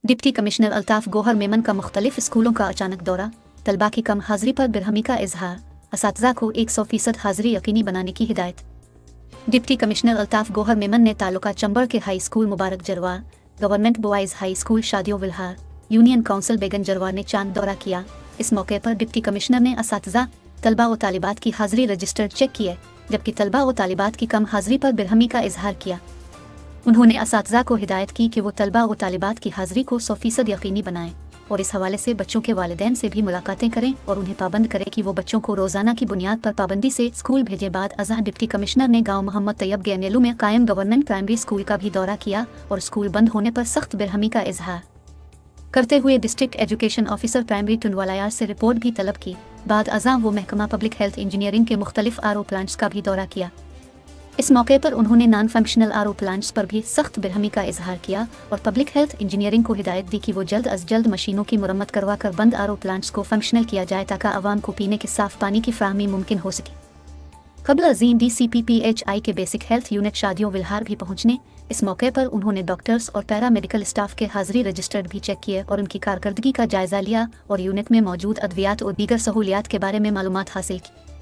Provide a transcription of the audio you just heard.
Deputy commissioner Altaf Gauhar Memon का मुख्तलिफ स्कूलों का अचानक दौरा, तलबा की कम हाजिरी पर बिरहमी का इजहार, असातिज़ा को 100% हाजिरी यकीनी बनाने की हिदायत। डिप्टी कमिश्नर अल्ताफ गौहर मेमन ने तालुका चंबड़ के हाई स्कूल मुबारक जरवार, गवर्नमेंट बॉयज़ हाई स्कूल शादियों विल्हार, यूनियन काउंसिल बेगन जरवार ने चांद दौरा किया। इस मौके पर डिप्टी कमिश्नर ने असातिज़ा, तलबा व तालिबात की हाजिरी रजिस्टर चेक किए, जबकि तलबा व तालिबात की कम हाजिरी पर बिरहमी का इजहार किया। उन्होंने असातिज़ा को हिदायत की कि वो तलबा व तालिबात की हाजिरी को 100% यकीनी बनाएं और इस हवाले से बच्चों के वालिदैन से भी मुलाकातें करें और उन्हें पाबंद करें कि वो बच्चों को रोज़ाना की बुनियाद पर पाबंदी से स्कूल भेजें। बाद अज़ां डिप्टी कमिश्नर ने गांव मोहम्मद तैयब गेनेलू में कायम गवर्नमेंट प्राइमरी स्कूल का भी दौरा किया और स्कूल बंद होने पर सख्त बिरहमी का इजहार करते हुए डिस्ट्रिक्ट एजुकेशन ऑफिसर प्राइमरी टुंडवालायार से रिपोर्ट भी तलब की। बाद अज़ां वो महकमा पब्लिक हेल्थ इंजीनियरिंग के मुख्तलिफ आरओ प्लांट्स का भी दौरा किया। इस मौके पर उन्होंने नॉन फंक्शनल आरओ प्लांट्स पर भी सख्त बिरहमी का इजहार किया और पब्लिक हेल्थ इंजीनियरिंग को हिदायत दी कि वो जल्द अज जल्द मशीनों की मुरम्मत करवा कर बंद आरओ प्लांट्स को फंक्शनल किया जाए ताकि आवाम को पीने के साफ पानी की फ्राहमी मुमकिन हो सके। कबल अजीम DCPPHI के बेसिक हेल्थ यूनिट शादियों विल्हार भी पहुंचने। इस मौके पर उन्होंने डॉक्टर्स और पैरा मेडिकल स्टाफ के हाजिरी रजिस्टर्ड भी चेक किए और उनकी कारकर्दगी का जायजा लिया और यूनिट में मौजूद अद्वियात और दीगर सहूलियात के बारे में मालूमात हासिल की।